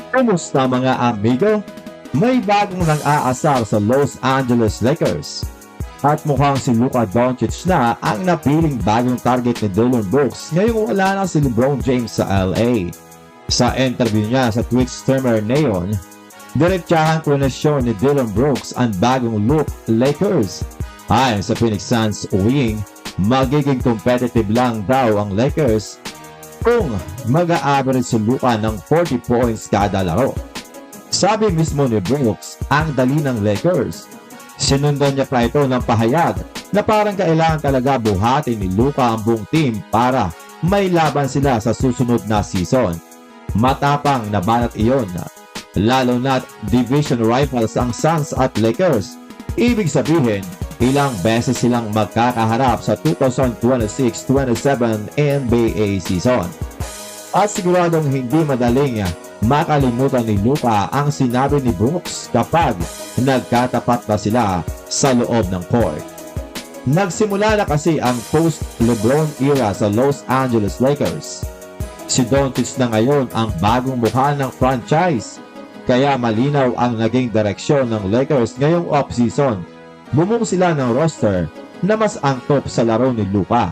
Kumusta mga amigo? May bagong nang-aasar sa Los Angeles Lakers. At mukhang si Luka Doncic na ang napiling bagong target ni Dillon Brooks ngayong wala na si LeBron James sa LA. Sa interview niya sa Twitch streamer Neon, diretsahang konesyon ni Dillon Brooks ang bagong look Lakers. Ayon sa Phoenix Suns wing, magiging competitive lang daw ang Lakers kung mag-a-average si Luka ng 40 points kada laro. Sabi mismo ni Brooks, ang dali ng Lakers. Sinundan niya pa ito ng pahayag na parang kailangan talaga buhatin ni Luka ang buong team para may laban sila sa susunod na season. Matapang na banat iyon, lalo na't division rivals ang Suns at Lakers. Ibig sabihin, ilang beses silang magkakaharap sa 2026-27 NBA season. At siguradong hindi madaling makalimutan ni Luka ang sinabi ni Brooks kapag nagkatapat na sila sa loob ng court. Nagsimula na kasi ang post-LeBron era sa Los Angeles Lakers. Si Doncic na ngayon ang bagong mukha ng franchise, kaya malinaw ang naging direksyon ng Lakers ngayong off-season. Bumuo sila ng roster na mas angkop sa laro ni Luka.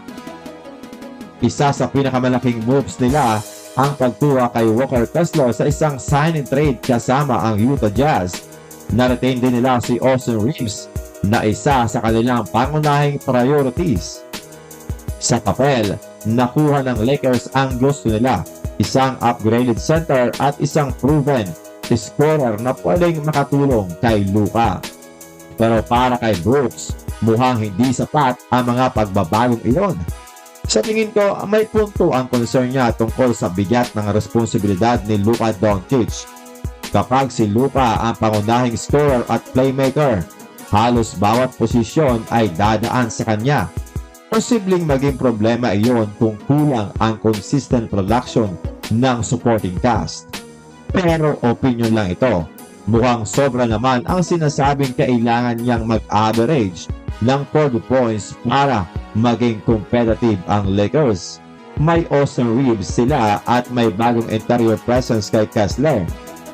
Isa sa pinakamalaking moves nila ang pagkuha kay Walker Kessler sa isang sign and trade kasama ang Utah Jazz. Na-retain din nila si Austin Reeves na isa sa kanilang pangunahing priorities. Sa papel, nakuha ng Lakers ang gusto nila, isang upgraded center at isang proven scorer na pwedeng makatulong kay Luka. Pero para kay Brooks, mukhang hindi sapat ang mga pagbabagong iyon. Sa tingin ko, may punto ang concern niya tungkol sa bigat ng responsibilidad ni Luka Doncic. Kapag si Luka ang pangunahing scorer at playmaker, halos bawat posisyon ay dadaan sa kanya. Posibleng maging problema iyon kung kulang ang consistent production ng supporting cast. Pero opinion lang ito. Mukhang sobra naman ang sinasabing kailangan niyang mag-average ng 40 points para maging competitive ang Lakers. May Austin Reeves sila at may bagong interior presence kay Kessler.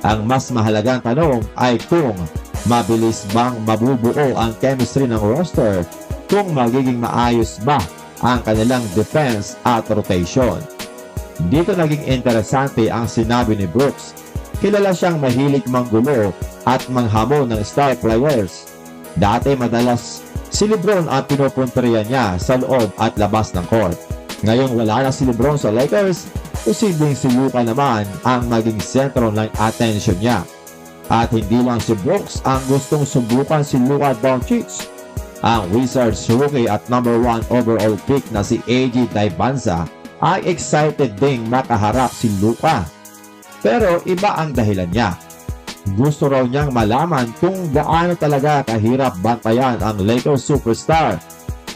Ang mas mahalagang tanong ay kung mabilis bang mabubuo ang chemistry ng roster, kung magiging maayos ba ang kanilang defense at rotation. Dito naging interesante ang sinabi ni Brooks. Kilala siyang mahilig manggulo at manghamon ng star players. Dati madalas si LeBron ang pinupunteriya niya sa loob at labas ng court. Ngayon wala na si LeBron sa Lakers, posibleng si Luka naman ang maging sentro ng attention niya. At hindi lang si Brooks ang gustong subukan si Luka Doncic. Ang Wizards rookie at number 1 overall pick na si AJ Dybala ay excited ding makaharap si Luka. Pero iba ang dahilan niya. Gusto raw niyang malaman kung gaano talaga kahirap bantayan ang Lakers superstar.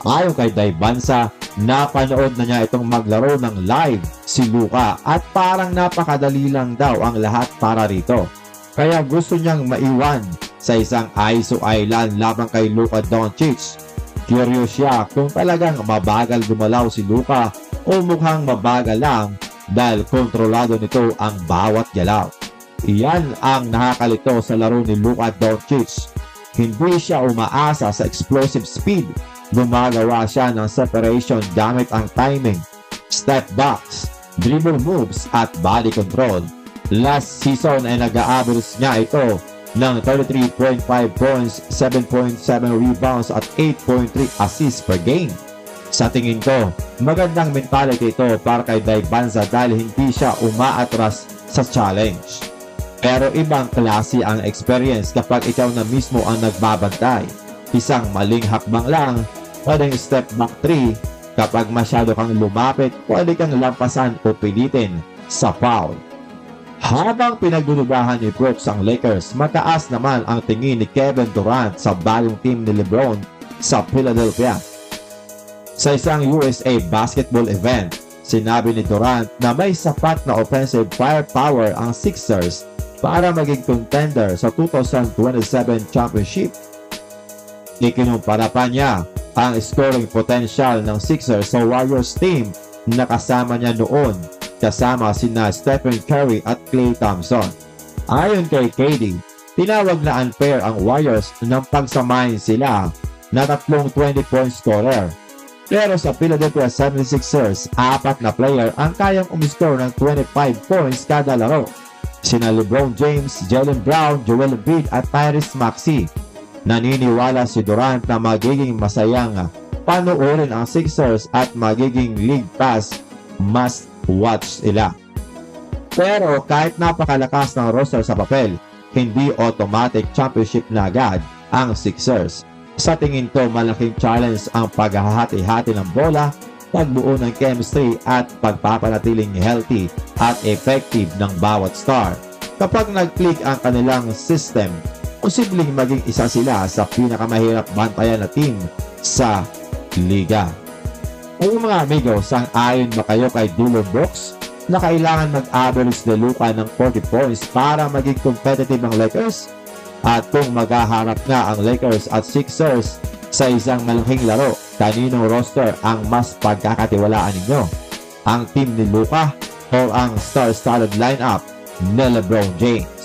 Ayon kay Dybala, napanood na niya itong maglaro ng live si Luka at parang napakadali lang daw ang lahat para rito. Kaya gusto niyang maiwan sa isang ISO island laban kay Luka Doncic. Curious siya kung talagang mabagal gumalaw si Luka o mukhang mabagal lang dahil kontrolado nito ang bawat galaw. Iyan ang nakakalito sa laro ni Luka Doncic. Hindi siya umaasa sa explosive speed. Gumagawa siya ng separation gamit ang timing, step backs, dribble moves at body control. Last season ay nag-a-average niya ito ng 33.5 points, 7.7 rebounds at 8.3 assists per game. Sa tingin ko, magandang mentality ito para kay Dybala dahil hindi siya umaatras sa challenge. Pero ibang klase ang experience kapag ikaw na mismo ang nagbabantay. Isang maling hakbang lang, pwedeng step back 3. Kapag masyado kang lumapit, pwede kang lampasan o pilitin sa foul. Habang pinagdududahan ni Brooks ang Lakers, mataas naman ang tingin ni Kevin Durant sa bagong team ni LeBron sa Philadelphia. Sa isang USA basketball event, sinabi ni Durant na may sapat na offensive firepower ang Sixers para maging contender sa 2027 championship. Ikinumpara pa niya ang scoring potential ng Sixers sa Warriors team na kasama niya noon, kasama sina Stephen Curry at Klay Thompson. Ayon kay KD, tinawag na unfair ang Warriors nang pagsamahin sila na tatlong 20-point scorer. Pero sa Philadelphia 76ers, 4 na player ang kayang umiscore ng 25 points kada laro. Sina LeBron James, Jaylen Brown, Joel Embiid at Tyrese Maxey. Naniniwala si Durant na magiging masayang panoorin ang Sixers at magiging League Pass must-watch sila. Pero kahit napakalakas ng roster sa papel, hindi automatic championship na agad ang Sixers. Sa tingin ko, malaking challenge ang paghahati-hati ng bola, pagbuo ng chemistry at pagpapanatiling healthy at effective ng bawat star. Kapag nag-click ang kanilang system, posibleng maging isa sila sa pinakamahirap bantayan na team sa liga. Ay mga amigo, sang-ayon ba kayo kay Dillon Brooks na kailangan mag-average ni Luka ng 40 points para maging competitive ang Lakers? At kung maghaharap nga ang Lakers at Sixers sa isang malaking laro, kaninong roster ang mas pagkakatiwalaan ninyo? Ang team ni Luka o ang star-studded lineup ni LeBron James?